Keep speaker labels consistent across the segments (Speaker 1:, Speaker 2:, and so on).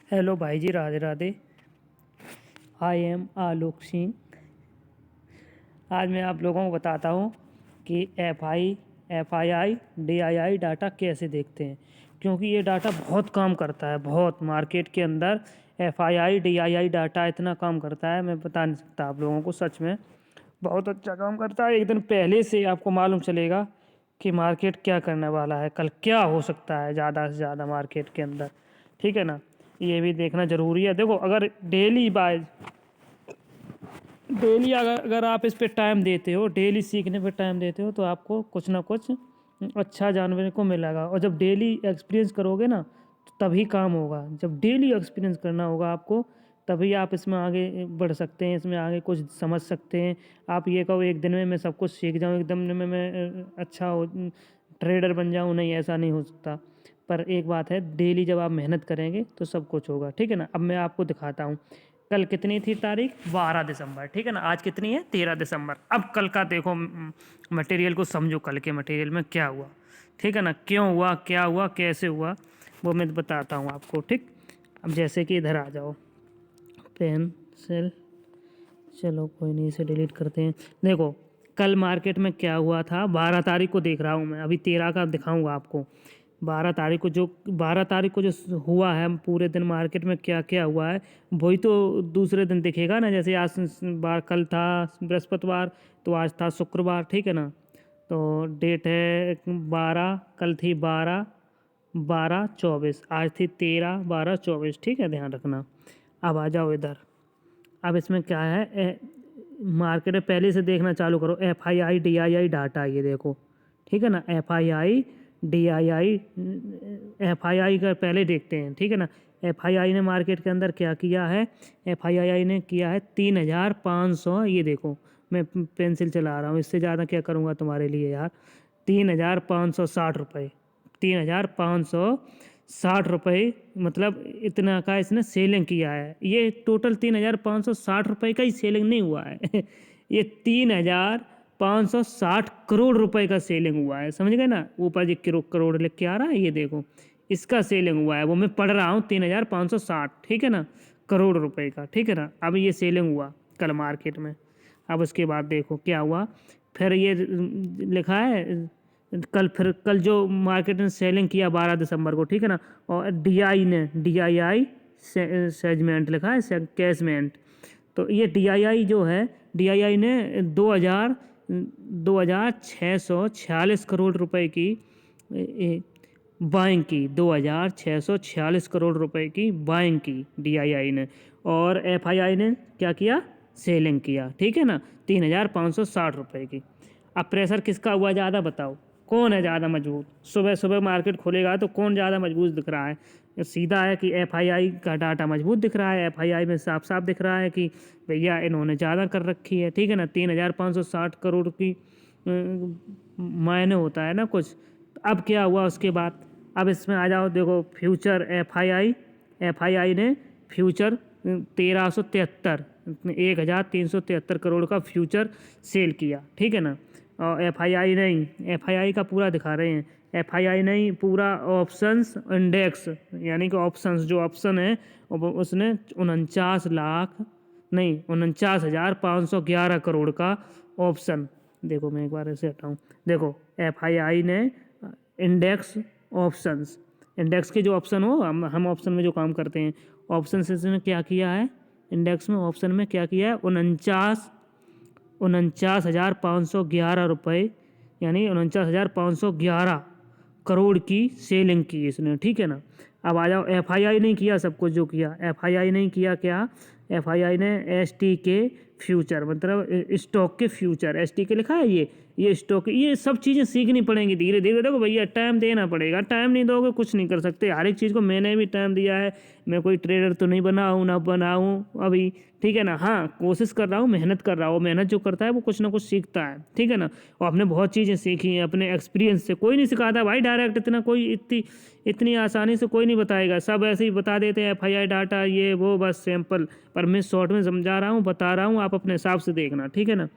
Speaker 1: Hello भाई जी, Radhe Radhe. I am Alok Singh. आज मैं आप लोगों को बताता हूँ कि F I I D I I data कैसे देखते हैं, क्योंकि ये डाटा बहुत काम करता है। बहुत मार्केट के अंदर F I I D I I data इतना काम करता है, मैं बता नहीं सकता आप लोगों को। सच में बहुत अच्छा काम करता है। एक दिन पहले से आपको मालूम चलेगा कि मार्केट क्या करने वाला है, कल क्या हो सकता है ज़्यादा से ज़्यादा मार्केट के अंदर। ठीक है ना, ये भी देखना ज़रूरी है। देखो, अगर डेली अगर आप इस पे टाइम देते हो, डेली सीखने पे टाइम देते हो, तो आपको कुछ ना कुछ अच्छा जानने को मिलेगा। और जब डेली एक्सपीरियंस करोगे ना, तो तभी काम होगा। जब डेली एक्सपीरियंस करना होगा आपको, तभी आप इसमें आगे बढ़ सकते हैं, इसमें आगे कुछ समझ सकते हैं। आप ये कहो एक दिन में मैं सब कुछ सीख जाऊँ, एकदम में मैं अच्छा हो ट्रेडर बन जाऊँ, नहीं, ऐसा नहीं हो सकता। पर एक बात है, डेली जब आप मेहनत करेंगे तो सब कुछ होगा। ठीक है ना। अब मैं आपको दिखाता हूँ, कल कितनी थी तारीख? 12 दिसंबर। ठीक है ना। आज कितनी है? 13 दिसंबर। अब कल का देखो, मटेरियल को समझो, कल के मटेरियल में क्या हुआ। ठीक है ना, क्यों हुआ, क्या हुआ, कैसे हुआ, वो मैं बताता हूँ आपको। ठीक, अब जैसे कि इधर आ जाओ, पेंसिल, चलो कोई नहीं, इसे डिलीट करते हैं। देखो, कल मार्केट में क्या हुआ था। 12 तारीख को देख रहा हूँ मैं, अभी 13 का दिखाऊंगा आपको। 12 तारीख को जो हुआ है पूरे दिन मार्केट में क्या क्या हुआ है, वही तो दूसरे दिन दिखेगा ना। जैसे आज कल था बृहस्पतिवार, तो आज था शुक्रवार। ठीक है ना। तो डेट है 12, कल थी 12/12/24, आज थी 13/12/24। ठीक है, ध्यान रखना। अब आ जाओ इधर। अब इसमें क्या है, मार्केट में पहले से देखना चालू करो। F I I D I I data, ये देखो। ठीक है ना, F I I D I I, F I I का पहले देखते हैं। ठीक है ना। एफ आई आई ने मार्केट के अंदर क्या किया है? एफ आई आई ने किया है 3,500। ये देखो, मैं पेंसिल चला रहा हूँ, इससे ज़्यादा क्या करूँगा तुम्हारे लिए यार। 3,560 रुपये, 3,560 रुपये, मतलब इतना का इसने सेलिंग किया है। ये टोटल 3,560 रुपये का ही सेलिंग नहीं हुआ है ये 3,560 करोड़ रुपए का सेलिंग हुआ है, समझ गए ना। ऊपर जो करोड़ लिख के आ रहा है, ये देखो, इसका सेलिंग हुआ है। वो मैं पढ़ रहा हूँ 3,560, ठीक है ना, करोड़ रुपए का। ठीक है ना। अब ये सेलिंग हुआ कल मार्केट में। अब उसके बाद देखो क्या हुआ। फिर ये लिखा है कल जो मार्केट ने सेलिंग किया 12 दिसंबर को। ठीक है ना। और डी आई आई सेगमेंट लिखा है, कैशमेंट। तो ये डी आई आई जो है, डी आई आई ने 2,646 करोड़ रुपए की बाइंग की। 2,646 करोड़ रुपए की बाइंग की डी आई आई ने। और एफ आई आई ने क्या किया? सेलिंग किया। ठीक है ना, 3,560 रुपए की। अब प्रेशर किसका हुआ ज़्यादा, बताओ कौन है ज़्यादा मजबूत? सुबह सुबह मार्केट खुलेगा तो कौन ज़्यादा मजबूत दिख रहा है? सीधा है कि एफ आई आई का डाटा मजबूत दिख रहा है। एफ आई आई में साफ साफ दिख रहा है कि भैया इन्होंने ज़्यादा कर रखी है। ठीक है ना। 3,560 करोड़ की मायने होता है ना कुछ। अब क्या हुआ उसके बाद? अब इसमें आ जाओ, देखो फ्यूचर एफ आई आई ने फ्यूचर 1,373, 1,373 करोड़ का फ्यूचर सेल किया। ठीक है ना। और एफ आई आई नहीं, एफ आई आई का पूरा दिखा रहे हैं। एफ आई आई नहीं, पूरा ऑप्शंस इंडेक्स, यानी कि ऑप्शंस जो ऑप्शन है, उसने 49,511 करोड़ का ऑप्शन। देखो मैं एक बार ऐसे हटाऊँ, देखो एफ आई आई ने इंडेक्स ऑप्शंस, इंडेक्स के जो ऑप्शन हो, हम ऑप्शन में जो काम करते हैं, ऑप्शन से इसने क्या किया है, इंडेक्स में ऑप्शन में क्या किया है, 49,511 रुपये, यानी 49,511 करोड़ की सेलिंग की इसने। ठीक है ना। अब आ जाओ, एफ आई आई नहीं किया सब कुछ जो किया। एफ आई आई नहीं किया क्या? एफ आई आई ने एस टी के फ्यूचर, मतलब स्टॉक के फ्यूचर, एस टी के लिखा है, ये स्टॉक, ये सब चीज़ें सीखनी पड़ेंगी धीरे धीरे। देखो भैया, टाइम देना पड़ेगा, टाइम नहीं दोगे कुछ नहीं कर सकते। हर एक चीज़ को मैंने भी टाइम दिया है। मैं कोई ट्रेडर तो नहीं बना हूँ, ना बनाऊँ अभी। ठीक है ना। हाँ, कोशिश कर रहा हूँ, मेहनत कर रहा हूँ। मेहनत जो करता है वो कुछ ना कुछ सीखता है। ठीक है ना। और आपने बहुत चीज़ें सीखी हैं अपने एक्सपीरियंस से। कोई नहीं सिखाता भाई डायरेक्ट, इतना कोई इतनी आसानी से कोई नहीं बताएगा। सब ऐसे ही बता देते हैं, एफ आई आई डाटा ये वो, बस सिंपल। पर मैं शॉर्ट में समझा रहा हूँ, बता रहा हूँ, आप अपने हिसाब से देखना। ठीक है ना।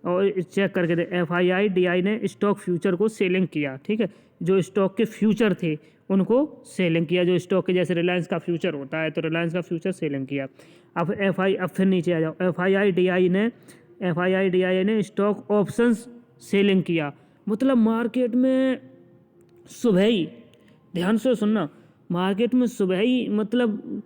Speaker 1: और चेक करके दे, एफ आई आई डी आई ने स्टॉक फ्यूचर को सेलिंग किया। ठीक है। जो स्टॉक के फ्यूचर थे उनको सेलिंग किया। जो स्टॉक के जैसे रिलायंस का फ्यूचर होता है तो रिलायंस का फ्यूचर सेलिंग किया। अब फिर नीचे आ जाओ, एफ आई डी आई ने स्टॉक ऑप्शंस सेलिंग किया। मतलब मार्केट में सुबह ही, ध्यान से सुनना, मार्केट में सुबह ही मतलब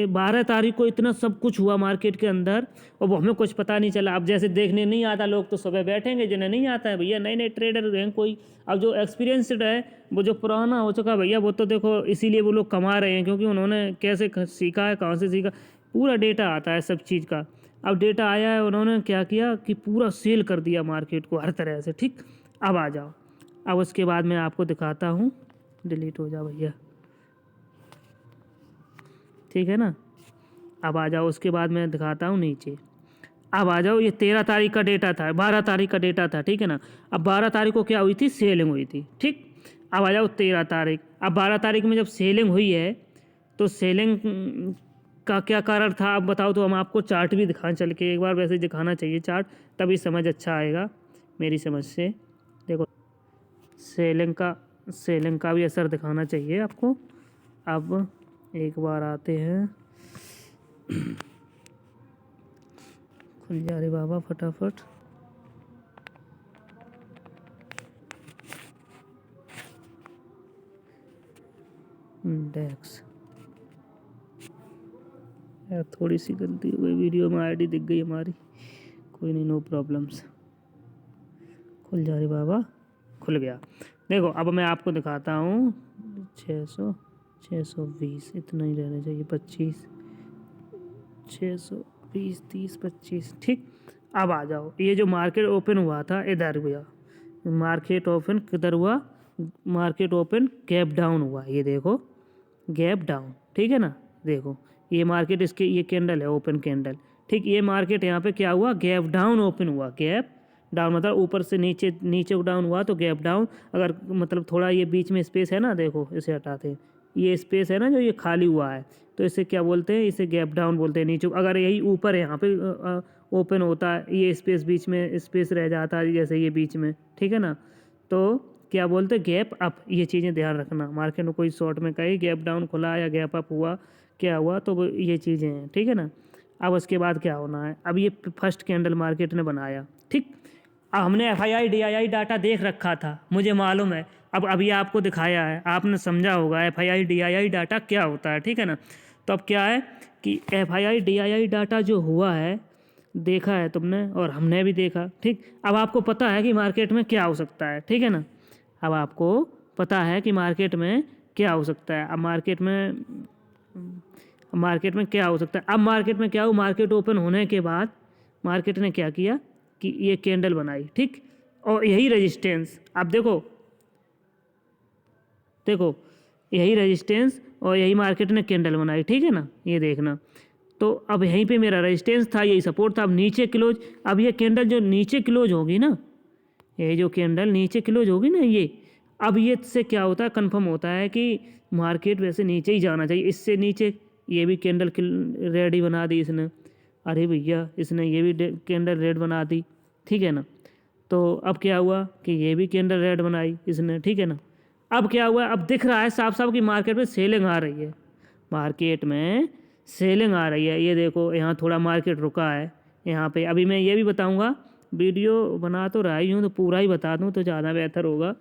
Speaker 1: 12 तारीख को इतना सब कुछ हुआ मार्केट के अंदर और वो हमें कुछ पता नहीं चला। अब जैसे देखने नहीं आता लोग तो सुबह बैठेंगे, जिन्हें नहीं आता है भैया, नए नए ट्रेडर हैं कोई। अब जो एक्सपीरियंसड है, वो जो पुराना हो चुका भैया, वो तो देखो इसीलिए वो लोग कमा रहे हैं क्योंकि उन्होंने कैसे सीखा है, कहाँ से सीखा, पूरा डेटा आता है सब चीज़ का। अब डेटा आया है, उन्होंने क्या किया कि पूरा सेल कर दिया मार्केट को हर तरह से। ठीक, अब आ जाओ, अब उसके बाद मैं आपको दिखाता हूँ, डिलीट हो जाओ भैया, ठीक है ना। अब आ जाओ, उसके बाद मैं दिखाता हूँ नीचे। अब आ जाओ, ये 13 तारीख का डेटा था, 12 तारीख का डेटा था, ठीक है ना। अब 12 तारीख को क्या हुई थी, सेलिंग हुई थी। ठीक, अब आ जाओ 13 तारीख। अब 12 तारीख में जब सेलिंग हुई है तो सेलिंग का क्या कारण था अब बताओ। तो हम आपको चार्ट भी दिखाएं चल के एक बार, वैसे दिखाना चाहिए चार्ट, तभी समझ अच्छा आएगा मेरी समझ से। देखो सेलिंग का भी असर दिखाना चाहिए आपको। अब एक बार आते हैं, खुल जा रे बाबा फटाफट। इंडेक्स यार, थोड़ी सी गलती हो गई, वीडियो में आईडी दिख गई हमारी, कोई नहीं, नो प्रॉब्लम्स। खुल जा रे बाबा, खुल गया। देखो अब मैं आपको दिखाता हूँ, 600 620 इतना ही रहना चाहिए, 25 620 30 25। ठीक, अब आ जाओ, ये जो मार्केट ओपन हुआ था इधर हुआ, मार्केट ओपन किधर हुआ, मार्केट ओपन गैप डाउन हुआ, ये देखो गैप डाउन, ठीक है ना। देखो ये मार्केट, इसके ये कैंडल है ओपन कैंडल, ठीक, ये मार्केट यहाँ पे क्या हुआ, गैप डाउन ओपन हुआ, गैप डाउन मतलब ऊपर से नीचे, नीचे डाउन हुआ तो गैप डाउन। अगर मतलब थोड़ा ये बीच में स्पेस है ना, देखो इसे हटाते हैं, ये स्पेस है ना जो ये खाली हुआ है, तो इसे क्या बोलते हैं, इसे गैप डाउन बोलते हैं। नीचे अगर यही ऊपर है यहाँ पे ओपन होता है, ये स्पेस बीच में स्पेस रह जाता है जैसे ये बीच में, ठीक है ना, तो क्या बोलते हैं, गैप अप। ये चीज़ें ध्यान रखना, मार्केट में कोई शॉर्ट में कहीं गैप डाउन खुला या गैप अप हुआ, क्या हुआ, तो ये चीज़ें हैं, ठीक है ना। अब उसके बाद क्या होना है, अब ये फर्स्ट कैंडल मार्केट ने बनाया, ठीक। अब हमने FII DII डाटा देख रखा था, मुझे मालूम है, अब अभी आपको दिखाया है, आपने समझा होगा FII DII डाटा क्या होता है, ठीक है ना। तो अब क्या है कि FII DII डाटा जो हुआ है, देखा है तुमने और हमने भी देखा, ठीक। अब आपको पता है कि मार्केट में क्या हो सकता है, ठीक है ना। अब आपको पता है कि मार्केट में क्या हो सकता है। अब मार्केट में क्या हो सकता है, अब मार्केट में क्या हो, मार्केट ओपन होने के बाद मार्केट ने क्या किया कि ये कैंडल बनाई, ठीक, और यही रेजिस्टेंस, आप देखो यही रेजिस्टेंस और यही मार्केट ने कैंडल बनाई, ठीक है ना, ये देखना। तो अब यहीं पे मेरा रेजिस्टेंस था, यही सपोर्ट था, अब नीचे क्लोज, अब ये कैंडल जो नीचे क्लोज होगी ना, ये जो कैंडल नीचे क्लोज होगी ना, ये अब ये से क्या होता है, कंफर्म होता है कि मार्केट वैसे नीचे ही जाना चाहिए, इससे नीचे। ये भी कैंडल रेड ही बना दी इसने, अरे भैया इसने ये भी कैंडल रेड बना दी, ठीक है ना। तो अब क्या हुआ कि ये भी कैंडल रेड बनाई इसने, ठीक है ना। अब क्या हुआ, अब दिख रहा है साफ साफ कि मार्केट में सेलिंग आ रही है, मार्केट में सेलिंग आ रही है। ये देखो यहाँ थोड़ा मार्केट रुका है यहाँ पे। अभी मैं ये भी बताऊँगा, वीडियो बना तो रहा ही हूँ तो पूरा ही बता दूँ तो ज़्यादा बेहतर होगा।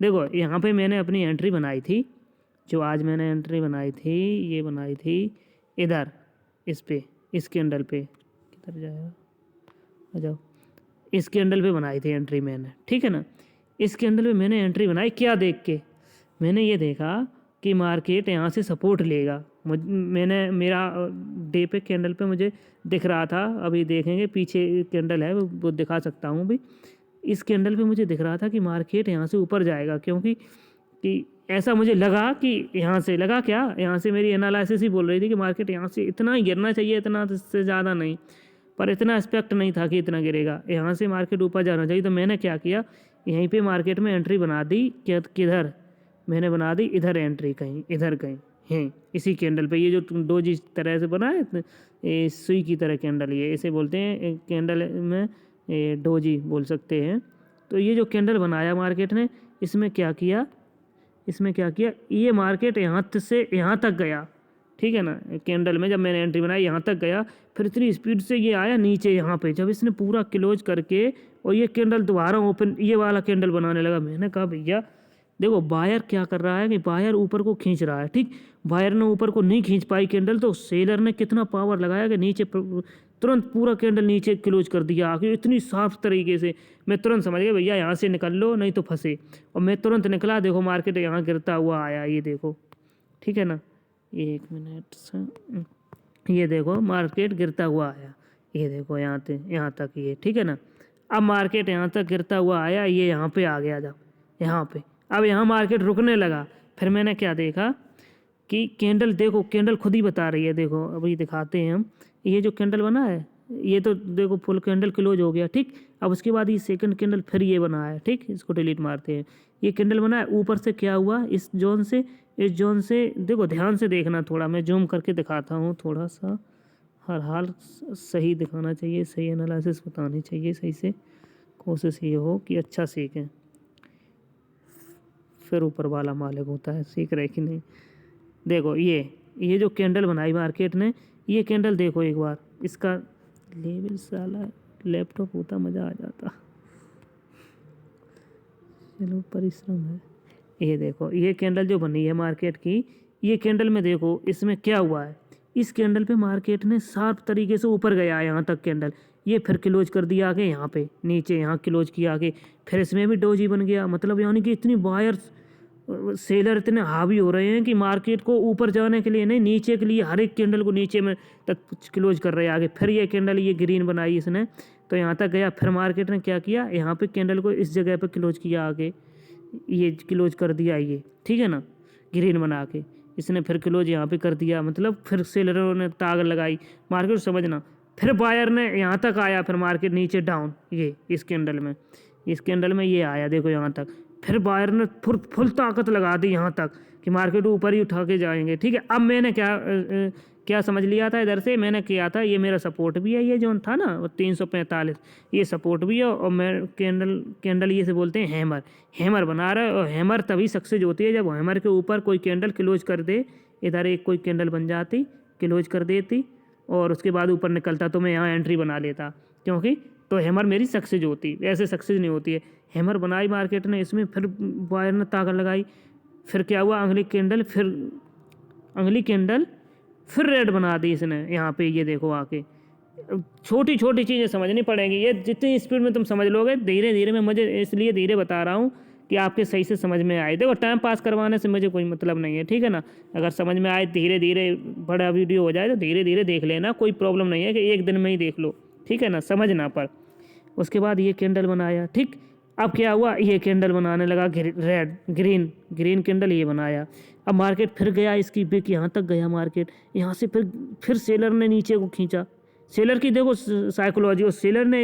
Speaker 1: देखो यहाँ पे मैंने अपनी एंट्री बनाई थी, जो आज मैंने एंट्री बनाई थी, ये बनाई थी इधर, इस पे, इस कैंडल पे, किधर जाएगा, आ जाओ, इस कैंडल पे बनाई थी एंट्री मैंने, ठीक है ना। इस कैंडल पे मैंने एंट्री बनाई, क्या देख के, मैंने ये देखा कि मार्केट यहाँ से सपोर्ट लेगा। मैंने मेरा डे पे कैंडल पे मुझे दिख रहा था, अभी देखेंगे पीछे कैंडल है वो दिखा सकता हूँ भी। इस कैंडल पे मुझे दिख रहा था कि मार्केट यहाँ से ऊपर जाएगा, क्योंकि कि ऐसा मुझे लगा कि यहाँ से लगा, क्या यहाँ से मेरी एनालिसिस ही बोल रही थी कि मार्केट यहाँ से इतना ही गिरना चाहिए, इतना से ज़्यादा नहीं, पर इतना एक्सपेक्ट नहीं था कि इतना गिरेगा, यहाँ से मार्केट ऊपर जाना चाहिए। तो मैंने क्या किया, यहीं पे मार्केट में एंट्री बना दी, किधर मैंने बना दी, इधर एंट्री कहीं, इधर कहीं है, इसी कैंडल पे। ये जो दो जिस तरह से बना है, ये सुई की तरह कैंडल, ये इसे बोलते हैं कैंडल में डोजी बोल सकते हैं। तो ये जो कैंडल बनाया मार्केट ने, इसमें क्या किया, इसमें क्या किया, ये मार्केट यहाँ से यहाँ तक गया, ठीक है ना, कैंडल में जब मैंने एंट्री बनाई यहाँ तक गया, फिर इतनी स्पीड से ये आया नीचे यहाँ पे, जब इसने पूरा क्लोज करके और ये कैंडल दोबारा ओपन ये वाला कैंडल बनाने लगा, मैंने कहा भैया देखो बायर क्या कर रहा है कि बायर ऊपर को खींच रहा है, ठीक, बायर ने ऊपर को नहीं खींच पाई कैंडल, तो सेलर ने कितना पावर लगाया कि नीचे तुरंत पूरा कैंडल नीचे क्लोज कर दिया आके इतनी साफ तरीके से। मैं तुरंत समझ गया भैया यहाँ से निकल लो नहीं तो फंसे, और मैं तुरंत निकला, देखो मार्केट यहाँ गिरता हुआ आया, ये देखो, ठीक है ना, 1 मिनट से ये देखो मार्केट गिरता हुआ आया, ये देखो यहाँ तक ये, ठीक है ना। अब मार्केट यहाँ तक गिरता हुआ आया, ये यहाँ पे आ गया, जब यहाँ पे अब यहाँ मार्केट रुकने लगा, फिर मैंने क्या देखा कि कैंडल देखो, कैंडल खुद ही बता रही है, देखो अभी दिखाते हैं हम, ये जो कैंडल बना है ये तो देखो फुल कैंडल क्लोज हो गया, ठीक। अब उसके बाद ये सेकंड कैंडल फिर ये बना है, ठीक, इसको डिलीट मारते हैं, ये कैंडल बना है, ऊपर से क्या हुआ इस जोन से देखो ध्यान से देखना, थोड़ा मैं जूम करके दिखाता हूँ, थोड़ा सा हर हाल सही दिखाना चाहिए, सही एनालिसिस बतानी चाहिए सही से, कोशिश ये हो कि अच्छा सीखें, फिर ऊपर वाला मालिक होता है, सीख रहे कि नहीं। देखो ये जो कैंडल बनाई मार्केट ने, ये कैंडल देखो एक बार, इसका लेवल साला लैपटॉप होता मज़ा आ जाता, चलो परिश्रम है। ये देखो ये कैंडल जो बनी है मार्केट की, ये कैंडल में देखो इसमें क्या हुआ है, इस कैंडल पे मार्केट ने शार्प तरीके से ऊपर गया यहाँ तक कैंडल, ये फिर क्लोज कर दिया आगे यहाँ पे नीचे, यहाँ क्लोज किया आगे, फिर इसमें भी डोजी बन गया, मतलब यानी कि इतनी बायर्स सेलर इतने हावी हो रहे हैं कि मार्केट को ऊपर जाने के लिए नहीं, नीचे के लिए हर एक कैंडल को नीचे में तक क्लोज कर रहे हैं आगे। फिर ये कैंडल ये ग्रीन बनाई इसने, तो यहाँ तक गया, फिर मार्केट ने क्या किया, यहाँ पे कैंडल को इस जगह पे क्लोज किया आगे, ये क्लोज कर दिया ये, ठीक है ना, ग्रीन बना के इसने फिर क्लोज यहाँ पे कर दिया, मतलब फिर सेलरों ने ताक लगाई, मार्केट समझना, फिर बायर ने यहाँ तक आया, फिर मार्केट नीचे डाउन, ये इस कैंडल में ये आया देखो यहाँ तक, फिर बायर ने फुल ताकत लगा दी यहाँ तक कि मार्केट ऊपर ही उठा के जाएंगे, ठीक है। अब मैंने क्या समझ लिया था, इधर से मैंने किया था, ये मेरा सपोर्ट भी है, ये जो था ना वो 345, ये सपोर्ट भी है, और मैं कैंडल ये से बोलते हैं हैमर बना रहा है, और हैमर तभी सक्सेस होती है जब हैमर के ऊपर कोई कैंडल क्लोज कर दे, इधर एक कोई कैंडल बन जाती क्लोज कर देती और उसके बाद ऊपर निकलता, तो मैं यहाँ एंट्री बना लेता, क्योंकि तो हैमर मेरी सक्सेस होती, ऐसे सक्सेस नहीं होती है। हैमर बनाई मार्केट ने, इसमें फिर बायर ने ताकत लगाई, फिर क्या हुआ, अगली कैंडल फिर रेड बना दी इसने यहाँ पे, ये देखो आके, छोटी छोटी चीज़ें समझनी पड़ेंगी, ये जितनी स्पीड में तुम समझ लोगे, धीरे धीरे मैं मुझे इसलिए धीरे बता रहा हूँ कि आपके सही से समझ में आए। देखो टाइम पास करवाने से मुझे कोई मतलब नहीं है, ठीक है ना, अगर समझ में आए धीरे धीरे बड़ा वीडियो हो जाए तो धीरे धीरे देख लेना, कोई प्रॉब्लम नहीं है कि एक दिन में ही देख लो, ठीक है ना, समझना पर। उसके बाद ये कैंडल बनाया, ठीक, अब क्या हुआ, ये कैंडल बनाने लगा रेड ग्रीन कैंडल ये बनाया, अब मार्केट फिर गया इसकी बिक यहाँ तक गया मार्केट, यहाँ से फिर सेलर ने नीचे को खींचा, सेलर की देखो साइकोलॉजी, और सेलर ने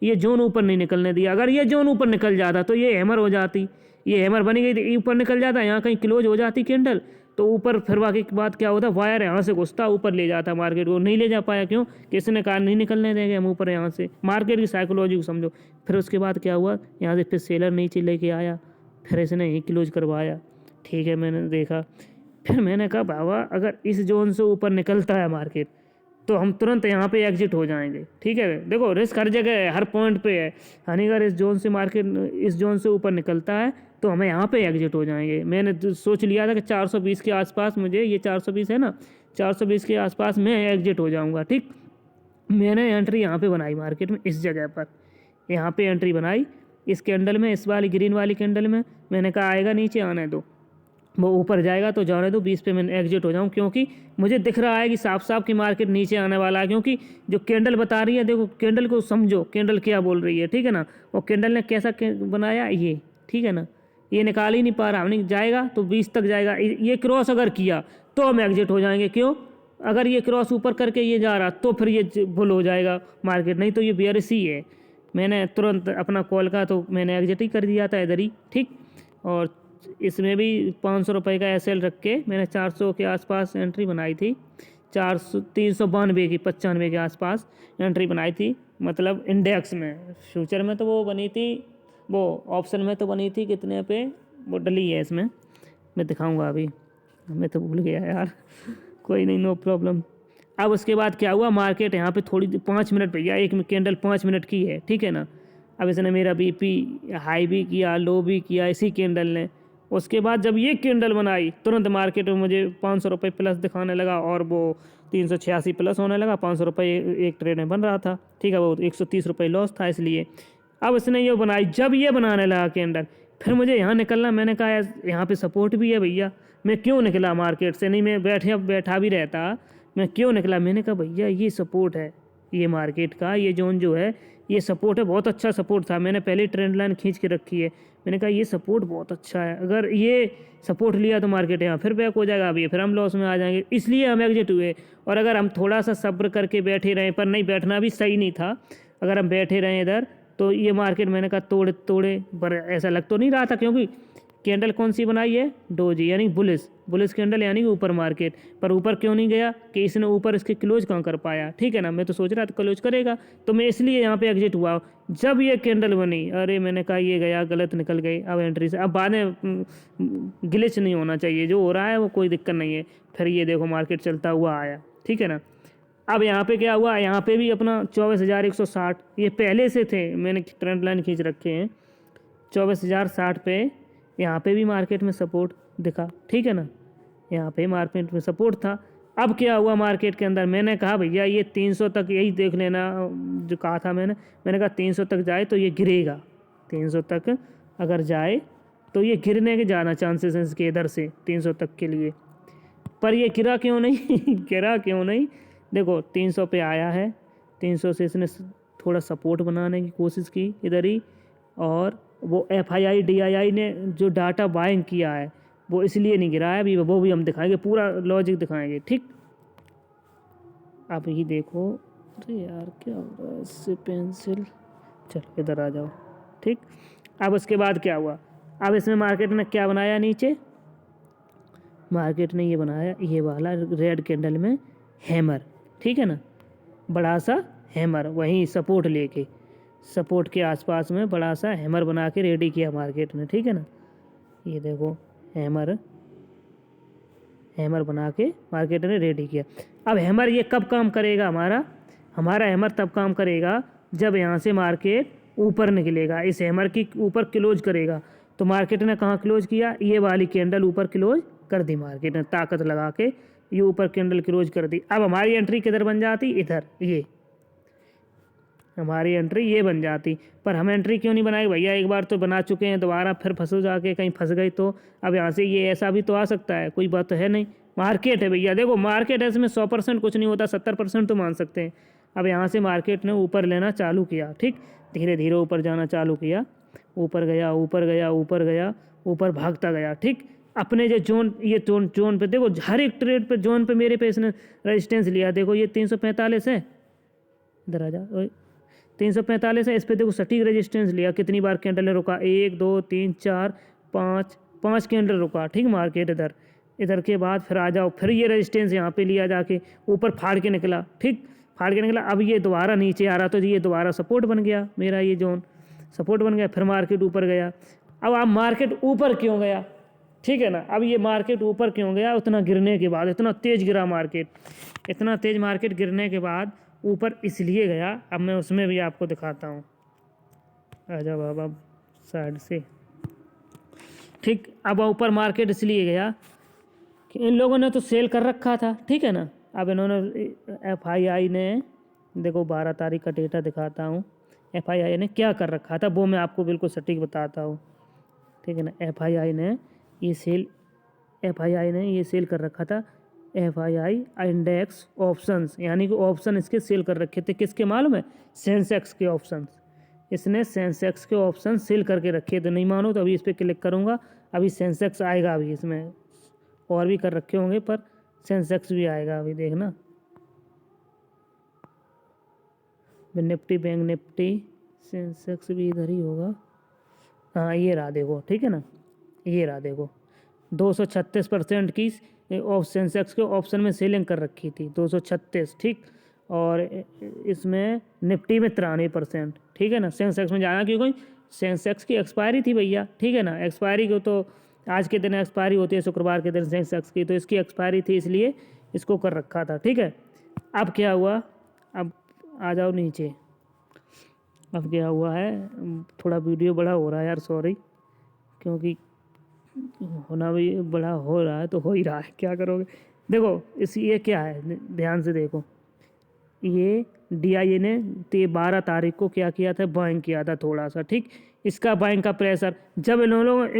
Speaker 1: ये जोन ऊपर नहीं निकलने दिया, अगर ये जोन ऊपर निकल जाता तो ये हैमर हो जाती, ये हैमर बनी गई, ऊपर निकल जाता, यहाँ कहीं क्लोज हो जाती कैंडल, तो ऊपर फिर बाकी के बाद क्या होता, वायर यहाँ से घुसता ऊपर ले जाता मार्केट को, नहीं ले जा पाया, क्यों, किसी ने कहा नहीं निकलने देंगे हम ऊपर, यहाँ से मार्केट की साइकोलॉजी को समझो। फिर उसके बाद क्या हुआ, यहाँ से फिर सेलर नीचे लेके आया, फिर इसने ही क्लोज करवाया, ठीक है, मैंने देखा, फिर मैंने कहा बाबा अगर इस जोन से ऊपर निकलता है मार्केट तो हम तुरंत यहाँ पे एग्जिट हो जाएंगे, ठीक है। देखो रिस्क हर जगह है, हर पॉइंट पे है, यानी अगर इस जोन से ऊपर निकलता है तो हमें यहाँ पे एग्जिट हो जाएंगे। मैंने सोच लिया था कि 420 के आसपास, मुझे ये 420 है ना, 420 के आसपास मैं एग्जिट हो जाऊँगा, ठीक। मैंने एंट्री यहाँ पे बनाई मार्केट में, इस जगह पर यहाँ पे एंट्री बनाई, इस कैंडल में, इस वाली ग्रीन वाली कैंडल में, मैंने कहा आएगा नीचे आने दो, वो ऊपर जाएगा तो जाने दो, 20 पे मैं एग्जिट हो जाऊँ, क्योंकि मुझे दिख रहा है कि साफ साफ की मार्केट नीचे आने वाला है, क्योंकि जो कैंडल बता रही है, देखो कैंडल को समझो, कैंडल क्या बोल रही है, ठीक है ना, और कैंडल ने कैसा बनाया ये, ठीक है ना, ये निकाल ही नहीं पा रहा, हमने जाएगा तो 20 तक जाएगा, ये क्रॉस अगर किया तो हम एग्जिट हो जाएंगे, क्यों, अगर ये क्रॉस ऊपर करके ये जा रहा तो फिर ये बुल हो जाएगा मार्केट, नहीं तो ये बेयरिश ही है। मैंने तुरंत अपना कॉल का तो मैंने एग्जिट ही कर दिया था इधर ही, ठीक। और इसमें भी 500 रुपये का एसएल रख के मैंने 400 के आसपास एंट्री बनाई थी, 392 की 95 के आसपास एंट्री बनाई थी, मतलब इंडेक्स में। फ्यूचर में तो वो बनी थी, वो ऑप्शन में तो बनी थी कितने पे, वो डली है इसमें, मैं दिखाऊंगा अभी, मैं तो भूल गया यार। कोई नहीं, नो प्रॉब्लम। अब उसके बाद क्या हुआ, मार्केट यहाँ पे थोड़ी 5 मिनट भैया, एक कैंडल 5 मिनट की है, ठीक है ना। अब इसने मेरा बीपी हाई भी किया, लो भी किया इसी कैंडल ने। उसके बाद जब ये कैंडल बनाई तुरंत मार्केट में मुझे 500 रुपये प्लस दिखाने लगा, और वो 386 प्लस होने लगा। 500 रुपये एक ट्रेड में बन रहा था, ठीक है। वो 130 रुपये लॉस था इसलिए। अब इसने ये बनाई, जब ये बनाने लगा कैंडल, फिर मुझे यहाँ निकलना, मैंने कहा यार यहाँ पे सपोर्ट भी है भैया, मैं क्यों निकला मार्केट से, नहीं मैं बैठा भी रहता, मैं क्यों निकला। मैंने कहा भैया ये सपोर्ट है, ये मार्केट का ये जोन जो है ये सपोर्ट है, बहुत अच्छा सपोर्ट था। मैंने पहले ट्रेंड लाइन खींच के रखी है, मैंने कहा ये सपोर्ट बहुत अच्छा है, अगर ये सपोर्ट लिया तो मार्केट यहाँ फिर बैक हो जाएगा, अभी फिर हम लॉस में आ जाएंगे, इसलिए हम एग्जिट हुए। और अगर हम थोड़ा सा सब्र करके बैठे रहें, पर नहीं बैठना भी सही नहीं था, अगर हम बैठे रहें इधर तो ये मार्केट मैंने कहा तोड़े तोड़े, पर ऐसा लग तो नहीं रहा था, क्योंकि कैंडल कौन सी बनाई है, डोजी यानी बुलिस कैंडल यानी कि ऊपर मार्केट, पर ऊपर क्यों नहीं गया कि इसने ऊपर इसके क्लोज कहाँ कर पाया, ठीक है ना। मैं तो सोच रहा था क्लोज करेगा, तो मैं इसलिए यहाँ पे एग्जिट हुआ। जब ये कैंडल बनी, अरे मैंने कहा ये गया, गलत निकल गई, अब एंट्री से अब बाद में ग्लिच नहीं होना चाहिए, जो हो रहा है वो कोई दिक्कत नहीं है। फिर ये देखो मार्केट चलता हुआ आया, ठीक है ना। अब यहाँ पे क्या हुआ, यहाँ पे भी अपना 24,160, ये पहले से थे, मैंने ट्रेंड लाइन खींच रखे हैं 24,060 पे। यहाँ पे भी मार्केट में सपोर्ट दिखा, ठीक है ना, यहाँ पे मार्केट में सपोर्ट था। अब क्या हुआ मार्केट के अंदर, मैंने कहा भैया ये 300 तक यही देख लेना, जो कहा था मैंने कहा 300 तक जाए तो ये गिरेगा, 300 तक अगर जाए तो ये गिरने के ज़्यादा चांसेस हैं इसके इधर से 300 तक के लिए। पर ये गिरा क्यों नहीं गिरा क्यों नहीं, देखो 300 पे आया है, 300 से इसने थोड़ा सपोर्ट बनाने की कोशिश की इधर ही, और वो FII DII ने जो डाटा बाइंग किया है वो इसलिए नहीं गिरा है, अभी वो भी हम दिखाएंगे, पूरा लॉजिक दिखाएंगे, ठीक। आप ये देखो, अरे यार क्या हो रहा है इससे, पेंसिल, चलो इधर आ जाओ, ठीक। अब उसके बाद क्या हुआ, अब इसमें मार्केट ने क्या बनाया, नीचे मार्केट ने ये बनाया, ये वाला रेड कैंडल में हैमर, ठीक है ना, बड़ा सा हैमर, वहीं सपोर्ट लेके सपोर्ट के आसपास में बड़ा सा हैमर बना के रेडी किया मार्केट ने, ठीक है ना। ये देखो हैमर बना के मार्केट ने रेडी किया। अब हैमर ये कब काम करेगा, हमारा हैमर तब काम करेगा जब यहाँ से मार्केट ऊपर निकलेगा, इस हैमर की ऊपर क्लोज करेगा। तो मार्केट ने कहाँ क्लोज किया, ये वाली कैंडल ऊपर क्लोज कर दी, मार्केट ने ताकत लगा के ये ऊपर कैंडल क्लोज कर दी। अब हमारी एंट्री किधर बन जाती, इधर, ये हमारी एंट्री ये बन जाती। पर हम एंट्री क्यों नहीं बनाए भैया, एक बार तो बना चुके हैं, दोबारा फिर फंसो जाके कहीं फंस गई तो अब यहाँ से ये ऐसा भी तो आ सकता है, कोई बात तो है नहीं। मार्केट है भैया, देखो मार्केट है, इसमें 100% कुछ नहीं होता, 70% तो मान सकते हैं। अब यहाँ से मार्केट ने ऊपर लेना चालू किया, ठीक, धीरे धीरे ऊपर जाना चालू किया, ऊपर गया ऊपर गया ऊपर गया, ऊपर भागता गया, ठीक। अपने जो जोन, ये जोन पे देखो, हर एक ट्रेड पे जोन पे मेरे पे इसने रेजिस्टेंस लिया, देखो ये 345 है, इधर आ जा, 345 है, इस पे देखो सटीक रेजिस्टेंस लिया, कितनी बार कैंडल ने रुका, 1 2 3 4 5 कैंडल रुका, ठीक। मार्केट इधर के बाद फिर आ जाओ, फिर ये रेजिस्टेंस यहाँ पे लिया जाके, ऊपर फाड़ के निकला, ठीक, फाड़ के निकला। अब ये दोबारा नीचे आ रहा, तो ये दोबारा सपोर्ट बन गया, मेरा ये जोन सपोर्ट बन गया, फिर मार्केट ऊपर गया। अब आप मार्केट ऊपर क्यों गया, ठीक है ना, अब ये मार्केट ऊपर क्यों गया, उतना गिरने के बाद, इतना तेज़ गिरा मार्केट, इतना तेज़ मार्केट गिरने के बाद ऊपर इसलिए गया। अब मैं उसमें भी आपको दिखाता हूँ, आ जाओ बाबा साइड से, ठीक। अब ऊपर मार्केट इसलिए गया कि इन लोगों ने तो सेल कर रखा था, ठीक है ना। अब इन्होंने FII ने, देखो 12 तारीख का डेटा दिखाता हूँ, FII ने क्या कर रखा था वो मैं आपको बिल्कुल सटीक बताता हूँ, ठीक है ना। FII ने ये सेल कर रखा था, FII इंडेक्स ऑप्शंस, यानी कि ऑप्शन इसके सेल कर रखे थे, किसके मालूम है, सेंसेक्स के ऑप्शंस, इसने सेंसेक्स के ऑप्शन सेल करके रखे थे। नहीं मानो तो अभी इस पर क्लिक करूँगा, अभी सेंसेक्स आएगा, अभी इसमें और भी कर रखे होंगे पर सेंसेक्स भी आएगा, अभी देखना, निफ्टी बैंक निफ्टी सेंसेक्स भी इधर ही होगा, हाँ ये रहा देखो, ठीक है ना, ये रहा देखो 236% की सेंसेक्स के ऑप्शन में सेलिंग कर रखी थी, 236, ठीक। और इसमें निफ्टी में 93%, ठीक है ना। सेंसेक्स में जाना क्योंकि सेंसेक्स की एक्सपायरी थी भैया, ठीक है ना, एक्सपायरी को तो आज के दिन एक्सपायरी होती है शुक्रवार के दिन सेंसेक्स की, तो इसकी एक्सपायरी थी इसलिए इसको कर रखा था। ठीक है, अब क्या हुआ, अब आ जाओ नीचे। अब क्या हुआ है, थोड़ा वीडियो बड़ा हो रहा है यार, सॉरी, क्योंकि होना भी बड़ा हो रहा है तो हो ही रहा है, क्या करोगे। देखो ये क्या है, ध्यान से देखो, ये DIA ने 12 तारीख को क्या किया था, बाइंग किया था थोड़ा सा। ठीक, इसका बाइंग का प्रेशर, जब इन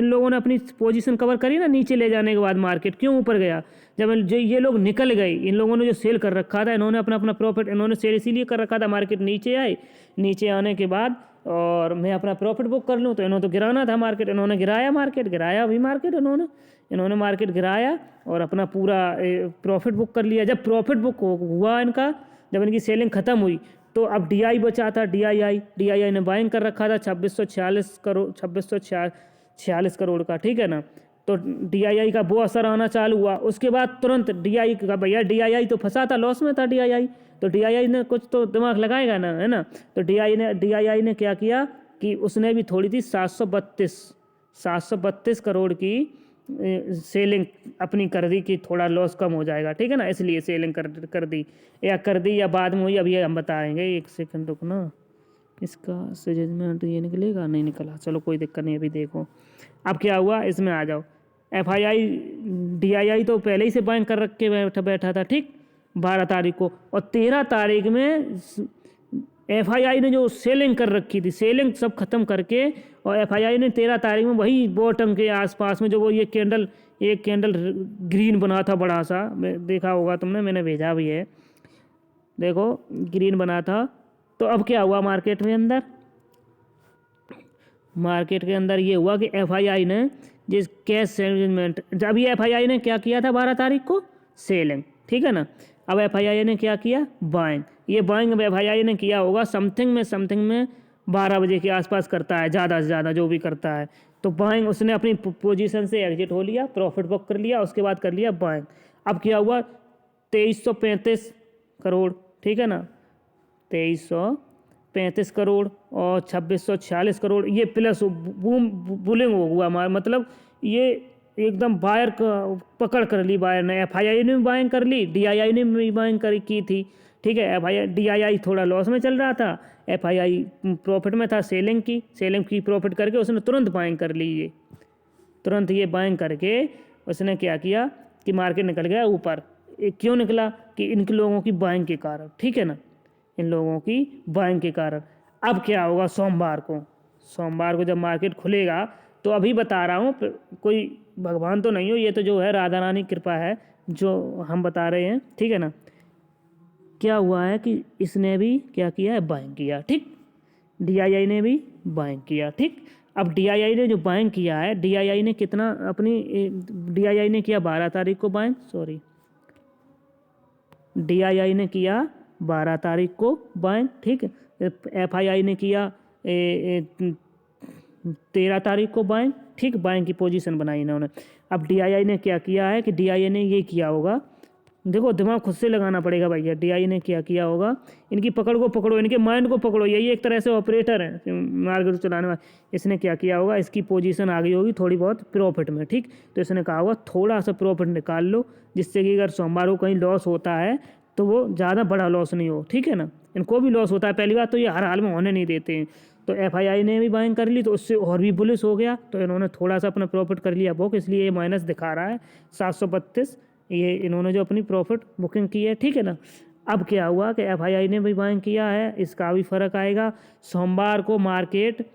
Speaker 1: लोगों ने अपनी पोजीशन कवर करी ना नीचे ले जाने के बाद, मार्केट क्यों ऊपर गया, जब जो ये लोग निकल गए, इन लोगों ने जो सेल कर रखा था, इन्होंने अपना अपना प्रॉफिट, इन्होंने सेल इसीलिए कर रखा था, मार्केट नीचे आए, नीचे आने के बाद और मैं अपना प्रॉफिट बुक कर लूँ, तो इन्होंने तो गिराना था मार्केट, इन्होंने गिराया मार्केट, गिराया अभी मार्केट, इन्होंने मार्केट गिराया और अपना पूरा प्रॉफिट बुक कर लिया। जब प्रॉफिट बुक हुआ इनका, जब इनकी सेलिंग खत्म हुई, तो अब DI बचा था, DII ने बाइंग कर रखा था 2646 करोड़ का। ठीक है ना, तो DII का वो असर आना चालू हुआ, उसके बाद तुरंत DI का, भैया DII तो फंसा था, लॉस में था DII, तो DII ने कुछ तो दिमाग लगाएगा ना, है ना। तो DII ने क्या किया कि उसने भी थोड़ी सी 732 करोड़ की सेलिंग अपनी कर दी कि थोड़ा लॉस कम हो जाएगा। ठीक है ना, इसलिए सेलिंग कर दी या बाद में हुई, अभी हम बताएंगे, एक सेकंड रुकना। इसका सजेजमेंट ये निकलेगा, नहीं निकला, चलो कोई दिक्कत नहीं, अभी देखो। अब क्या हुआ, इसमें आ जाओ। FII DII तो पहले ही से बाइंग कर रख के बैठा था, ठीक, 12 तारीख को, और 13 तारीख में FII ने जो सेलिंग कर रखी थी, सेलिंग सब खत्म करके, और FII ने 13 तारीख में वही बॉटम के आसपास में जो वो एक कैंडल ग्रीन बना था बड़ा सा, देखा होगा तुमने, मैंने भेजा भी है, देखो ग्रीन बना था। तो अब क्या हुआ मार्केट के अंदर ये हुआ कि FII ने जिस कैश सेटलमेंट, जब ये FII ने क्या किया था 12 तारीख को, सेलिंग। ठीक है ना, अब FII ने क्या किया, बाइंग। ये बाइंग अब FII ने किया होगा समथिंग में 12 बजे के आसपास करता है, ज़्यादा से ज़्यादा जो भी करता है। तो बाइंग, उसने अपनी पोजीशन से एग्जिट हो लिया, प्रॉफिट बुक कर लिया, उसके बाद कर लिया बाइंग। अब क्या हुआ, 2335 करोड़, ठीक है ना, 2335 करोड़ और 2646 करोड़, ये प्लस बुलिंग हुआ, मतलब ये एकदम बायर पकड़ कर ली बायर ने। FII ने भी बाइंग कर ली, DII ने भी बाइंग की थी। ठीक है, DII थोड़ा लॉस में चल रहा था, FII प्रॉफिट में था, सेलिंग की प्रॉफिट करके उसने तुरंत बाइंग कर ली। ये तुरंत ये बाइंग करके उसने क्या किया कि मार्केट निकल गया ऊपर। क्यों निकला, कि इनके लोगों की बाइंग के कारण। ठीक है ना, इन लोगों की बाइंग के कारण। अब क्या होगा, सोमवार को जब मार्केट खुलेगा, तो अभी बता रहा हूँ, कोई भगवान तो नहीं हो, ये तो जो है राधा रानी कृपा है जो हम बता रहे हैं। ठीक है ना, क्या हुआ है कि इसने भी क्या किया है, बाइंग किया। ठीक, DII ने भी बाइंग किया। ठीक, अब DII ने जो बाइंग किया है, DII ने कितना DII ने किया 12 तारीख को बाइंग, DII ने किया 12 तारीख को बाइंग। ठीक, FII ने किया 13 तारीख को बाइंग। ठीक, बाइंग की पोजीशन बनाई इन्होंने। अब DII ने क्या किया है कि DII ने ये किया होगा, देखो दिमाग खुद से लगाना पड़ेगा भैया। DII ने क्या किया होगा, इनकी पकड़ को पकड़ो, इनके माइंड को पकड़ो, यही एक तरह से ऑपरेटर है मार्केट चलाने वाला। इसने क्या किया होगा, इसकी पोजीशन आ गई होगी थोड़ी बहुत प्रॉफिट में। ठीक, तो इसने कहा होगा थोड़ा सा प्रॉफिट निकाल लो, जिससे कि अगर सोमवार को कहीं लॉस होता है तो वो ज़्यादा बड़ा लॉस नहीं हो। ठीक है ना, इनको भी लॉस होता है, पहली बात तो ये हर हाल में होने नहीं देते हैं। तो FII ने भी बाइंग कर ली, तो उससे और भी बुलिश हो गया, तो इन्होंने थोड़ा सा अपना प्रॉफिट कर लिया बुक, इसलिए ये माइनस दिखा रहा है 732, ये इन्होंने जो अपनी प्रॉफिट बुकिंग की है। ठीक है ना, अब क्या हुआ कि FII ने भी बाइंग किया है, इसका भी फ़र्क आएगा। सोमवार को मार्केट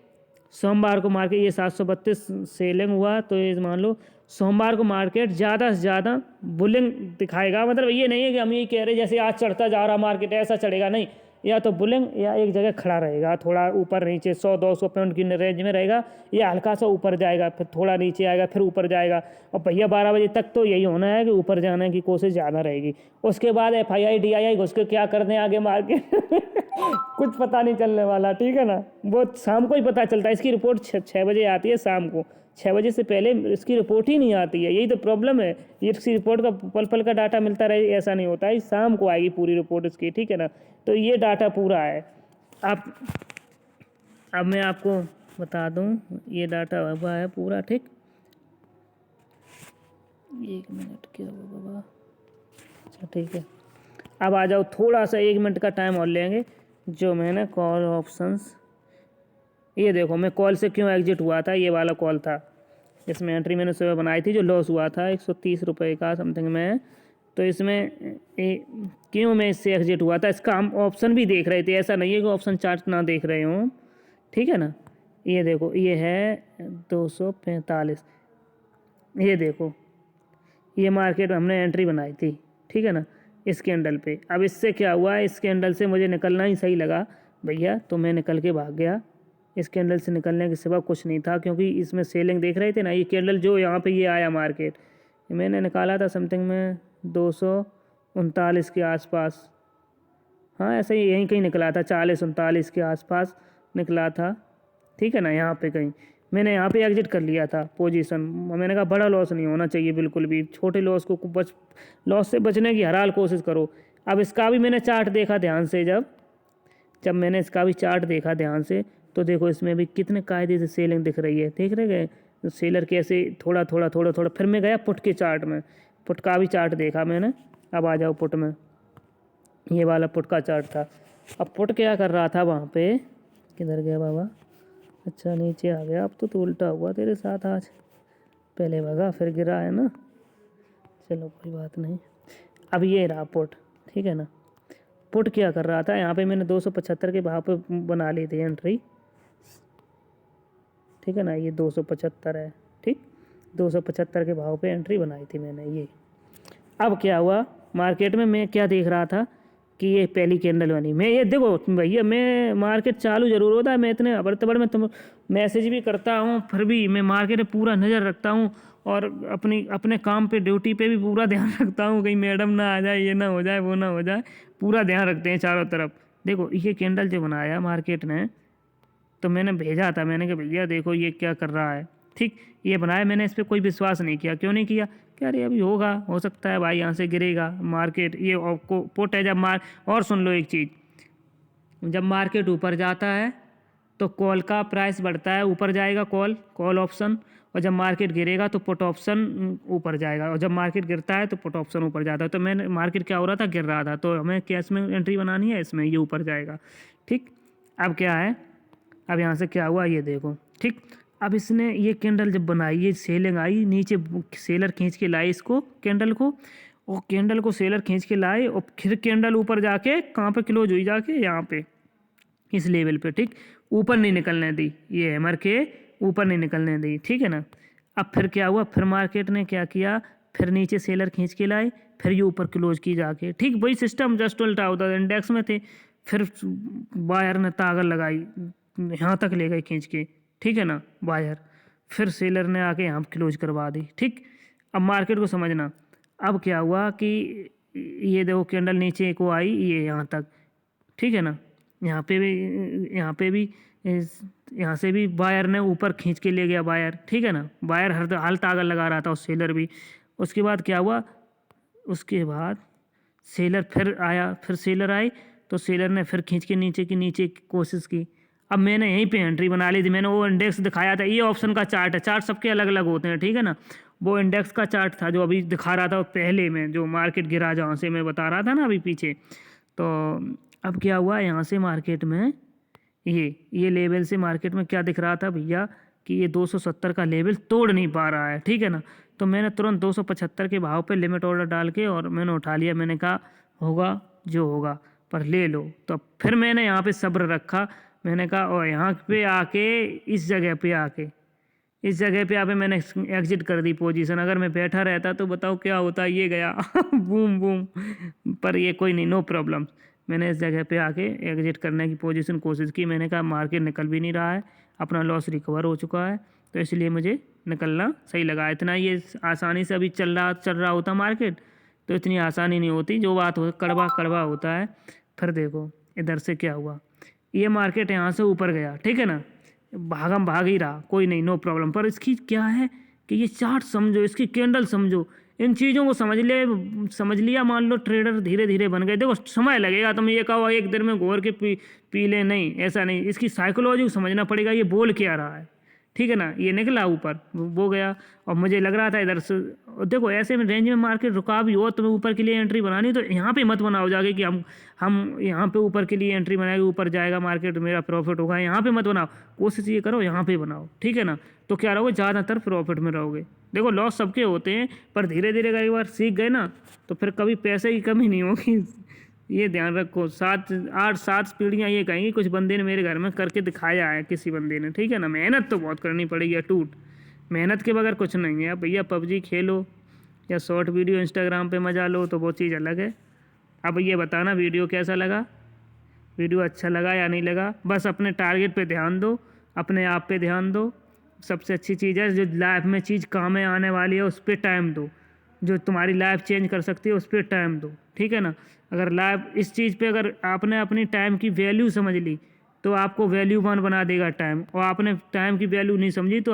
Speaker 1: ये 732 सेलिंग हुआ, तो ये मान लो सोमवार को मार्केट ज़्यादा से ज़्यादा बुलिंग दिखाएगा। मतलब ये नहीं है कि हम ये कह रहे जैसे आज चढ़ता जा रहा मार्केट ऐसा चढ़ेगा, नहीं, या तो बुलिंग या एक जगह खड़ा रहेगा, थोड़ा ऊपर नीचे 100-200 पॉइंट की रेंज में रहेगा, या हल्का सा ऊपर जाएगा, फिर थोड़ा नीचे आएगा, फिर ऊपर जाएगा। और भैया 12 बजे तक तो यही होना है कि ऊपर जाने की कोशिश ज़्यादा रहेगी। उसके बाद FII DII घुस के क्या कर दें आगे मार्केट कुछ पता नहीं चलने वाला। ठीक है ना, वो शाम को ही पता चलता है, इसकी रिपोर्ट 6 बजे आती है शाम को, 6 बजे से पहले इसकी रिपोर्ट ही नहीं आती है। यही तो प्रॉब्लम है, ये इसकी रिपोर्ट का पल पल का डाटा मिलता रहे ऐसा नहीं होता है, शाम को आएगी पूरी रिपोर्ट इसकी। ठीक है ना, तो ये डाटा पूरा है। अब मैं आपको बता दूं, ये डाटा हुआ है पूरा। ठीक, 1 मिनट क्या होगा बाबा। अच्छा ठीक है, अब आ जाओ, थोड़ा सा 1 मिनट का टाइम और लेंगे। जो मैंने कॉल ऑप्शंस, ये देखो मैं कॉल से क्यों एग्जिट हुआ था, ये वाला कॉल था इसमें एंट्री मैंने सुबह बनाई थी, जो लॉस हुआ था 130 रुपये का समथिंग में। तो इसमें क्यों मैं इससे एग्जिट हुआ था, इसका हम ऑप्शन भी देख रहे थे, ऐसा नहीं है कि ऑप्शन चार्ट ना देख रहे हो, ठीक है ना। ये देखो ये है 245, ये देखो ये मार्केट में हमने एंट्री बनाई थी, ठीक है ना, इस कैंडल पे। अब इससे क्या हुआ, इस कैंडल से मुझे निकलना ही सही लगा भैया, तो मैं निकल के भाग गया। इस कैंडल से निकलने के सिवा कुछ नहीं था, क्योंकि इसमें सेलिंग देख रहे थे ना, ये कैंडल जो यहाँ पे ये आया मार्केट, मैंने निकाला था समथिंग में 239 के आसपास, हाँ ऐसे ही यहीं कहीं निकला था, 40-39 के आसपास निकला था, ठीक है ना। यहाँ पे कहीं मैंने यहाँ पे एग्जिट कर लिया था पोजीशन, मैंने कहा बड़ा लॉस नहीं होना चाहिए बिल्कुल भी, छोटे लॉस को लॉस से बचने की हर हाल कोशिश करो। अब इसका भी मैंने चार्ट देखा ध्यान से, जब मैंने इसका भी चार्ट देखा ध्यान से, तो देखो इसमें भी कितने कायदे से सेलिंग दिख रही है, देख रहे गए सेलर कैसे थोड़ा थोड़ा थोड़ा थोड़ा। फिर मैं गया पुट के चार्ट में, पुट का भी चार्ट देखा मैंने। अब आ जाओ पुट में, ये वाला पुट का चार्ट था। अब पुट क्या कर रहा था वहाँ पे, किधर गया बाबा, अच्छा नीचे आ गया। अब तो उल्टा हुआ तेरे साथ आज, पहले भगा फिर गिरा है ना, चलो कोई बात नहीं। अब ये रहा पुट, ठीक है ना। पुट क्या कर रहा था, यहाँ पे मैंने 275 के भाव पे बना ली थी एंट्री, ठीक है ना, ये 275 है, ठीक, 275 के भाव पे एंट्री बनाई थी मैंने ये। अब क्या हुआ मार्केट में, मैं क्या देख रहा था कि ये पहली कैंडल बनी, मैं ये देखो भैया, मैं मार्केट चालू ज़रूर होता है, मैं इतने अबर तबर में तुम मैसेज भी करता हूँ, फिर भी मैं मार्केट पे पूरा नज़र रखता हूँ, और अपने काम पे ड्यूटी पे भी पूरा ध्यान रखता हूँ, कहीं मैडम ना आ जाए, ये ना हो जाए, वो ना हो जाए, पूरा ध्यान रखते हैं चारों तरफ। देखो ये कैंडल जो बनाया मार्केट ने, तो मैंने भेजा था, मैंने कहा भैया देखो ये क्या कर रहा है, ठीक, ये बनाया मैंने, इस पर कोई विश्वास नहीं किया। क्यों नहीं किया, क्या अरे अभी होगा, हो सकता है भाई यहाँ से गिरेगा मार्केट, ये आपको पुट है जब और सुन लो एक चीज़, जब मार्केट ऊपर जाता है तो कॉल का प्राइस बढ़ता है, ऊपर जाएगा कॉल ऑप्शन, और जब मार्केट गिरेगा तो पुट ऑप्शन ऊपर जाएगा, और जब मार्केट गिरता है तो पुट ऑप्शन ऊपर जाता है। तो मैंने मार्केट क्या हो रहा था, गिर रहा था, तो हमें क्या इसमें एंट्री बनानी है, इसमें ये ऊपर जाएगा, ठीक। अब क्या है, अब यहाँ से क्या हुआ ये देखो, ठीक। अब इसने ये कैंडल जब बनाई, ये सेलिंग आई नीचे, सेलर खींच के लाए इसको कैंडल को, और कैंडल को सेलर खींच के लाए, और फिर कैंडल ऊपर जाके कहाँ पे क्लोज हुई, जाके यहाँ पे इस लेवल पे, ठीक, ऊपर नहीं निकलने दी, ये हैमर के ऊपर नहीं निकलने दी, ठीक है ना। अब फिर क्या हुआ, फिर मार्केट ने क्या किया, फिर नीचे सेलर खींच के लाए, फिर ये ऊपर क्लोज की जाके, ठीक, वही सिस्टम जस्ट उल्टा होता था, इंडेक्स में थे, फिर बायर ने ताकत लगाई, यहाँ तक ले गए खींच के, ठीक है ना बायर, फिर सेलर ने आके यहाँ क्लोज करवा दी, ठीक। अब मार्केट को समझना, अब क्या हुआ कि ये देखो कैंडल नीचे को आई, ये यहाँ तक, ठीक है ना, यहाँ पे भी यहाँ से भी बायर ने ऊपर खींच के ले गया बायर, ठीक है ना, बायर हर हाल ताकत लगा रहा था, और सेलर भी। उसके बाद क्या हुआ, उसके बाद सेलर फिर आया, फिर सेलर आए, तो सेलर ने फिर खींच के नीचे की कोशिश की। अब मैंने यहीं पे एंट्री बना ली थी, मैंने वो इंडेक्स दिखाया था, ये ऑप्शन का चार्ट है, चार्ट सबके अलग अलग होते हैं, ठीक है ना। वो इंडेक्स का चार्ट था जो अभी दिखा रहा था पहले में, जो मार्केट गिरा जहाँ से मैं बता रहा था ना अभी पीछे। तो अब क्या हुआ, यहाँ से मार्केट में ये लेवल से मार्केट में क्या दिख रहा था भैया, कि ये 270 का लेवल तोड़ नहीं पा रहा है, ठीक है ना। तो मैंने तुरंत 275 के भाव पे लिमिट ऑर्डर डाल के और मैंने उठा लिया, मैंने कहा होगा जो होगा पर ले लो। तो फिर मैंने यहाँ पे सब्र रखा, मैंने कहा और यहाँ पे आके इस जगह पे आके मैंने एग्जिट कर दी पोजीशन। अगर मैं बैठा रहता तो बताओ क्या होता, ये गया बूम बूम, पर ये कोई नहीं, नो प्रॉब्लम। मैंने इस जगह पे आके एग्जिट करने की पोजीशन कोशिश की, मैंने कहा मार्केट निकल भी नहीं रहा है, अपना लॉस रिकवर हो चुका है, तो इसलिए मुझे निकलना सही लगा। इतना ये आसानी से अभी चल रहा होता मार्केट तो इतनी आसानी नहीं होती, जो बात हो कड़वा कड़वा होता है। फिर देखो इधर से क्या हुआ, ये मार्केट यहाँ से ऊपर गया, ठीक है ना, भाग ही रहा, कोई नहीं, नो प्रॉब्लम। पर इसकी क्या है कि ये चार्ट समझो, इसकी कैंडल समझो, इन चीज़ों को समझ लिया, मान लो ट्रेडर धीरे धीरे बन गए। देखो समय लगेगा, तुम ये कहो एक दिन में घोर के पी ले, नहीं, ऐसा नहीं, इसकी साइकोलॉजी को समझना पड़ेगा, ये बोल क्या रहा है, ठीक है ना, ये निकला ऊपर वो गया, और मुझे लग रहा था इधर से। और देखो ऐसे में रेंज में मार्केट रुका भी हो, तुम्हें ऊपर के लिए एंट्री बनानी तो यहाँ पे मत बनाओ जाके कि हम यहाँ पे ऊपर के लिए एंट्री बनाएंगे, ऊपर जाएगा मार्केट, मेरा प्रॉफिट होगा, यहाँ पे मत बनाओ। कोशिश ये करो यहाँ पे बनाओ, ठीक है ना, तो क्या रहोगे, ज़्यादातर प्रॉफिट में रहोगे। देखो लॉस सबके होते हैं, पर धीरे धीरे अगर एक बार सीख गए ना तो फिर कभी पैसे की कमी नहीं होगी। ये ध्यान रखो। 7 पीढ़ियाँ ये कहेंगी कुछ बंदे ने मेरे घर में करके दिखाया है किसी बंदे ने, ठीक है ना। मेहनत तो बहुत करनी पड़ेगी, अटूट मेहनत के बगैर कुछ नहीं है। अब भैया पबजी खेलो या शॉर्ट वीडियो इंस्टाग्राम पे मजा लो तो वो चीज़ अलग है। अब ये बताना वीडियो कैसा लगा, वीडियो अच्छा लगा या नहीं लगा। बस अपने टारगेट पे ध्यान दो, अपने आप पे ध्यान दो। सबसे अच्छी चीज़ है जो लाइफ में चीज़ काम में आने वाली है उस पर टाइम दो, जो तुम्हारी लाइफ चेंज कर सकती है उस पर टाइम दो, ठीक है ना। अगर लाइफ इस चीज़ पे अगर आपने अपनी टाइम की वैल्यू समझ ली तो आपको वैल्यूवान बना देगा टाइम, और आपने टाइम की वैल्यू नहीं समझी तो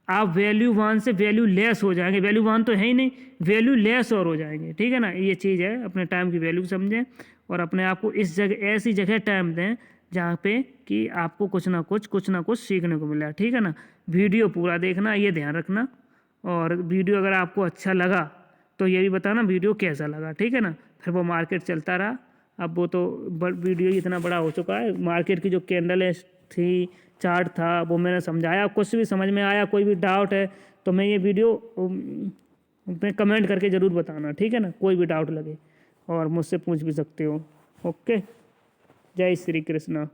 Speaker 1: आप वैल्यूवान से वैल्यू लेस हो जाएंगे। वैल्यूवान तो है ही नहीं, वैल्यू लेस और हो जाएंगे, ठीक है ना। ये चीज़ है, अपने टाइम की वैल्यू समझें और अपने आप को इस जगह ऐसी जगह टाइम दें जहाँ पे कि आपको कुछ ना कुछ सीखने को मिला, ठीक है ना। वीडियो पूरा देखना, ये ध्यान रखना। और वीडियो अगर आपको अच्छा लगा तो ये भी बताना वीडियो कैसा लगा, ठीक है ना। फिर वो मार्केट चलता रहा। अब वो तो वीडियो ही इतना बड़ा हो चुका है, मार्केट की जो कैंडल थी, चार्ट था, वो मैंने समझाया। कुछ भी समझ में आया, कोई भी डाउट है तो मैं ये वीडियो में कमेंट करके ज़रूर बताना, ठीक है ना। कोई भी डाउट लगे और मुझसे पूछ भी सकते हो। ओके, जय श्री कृष्णा।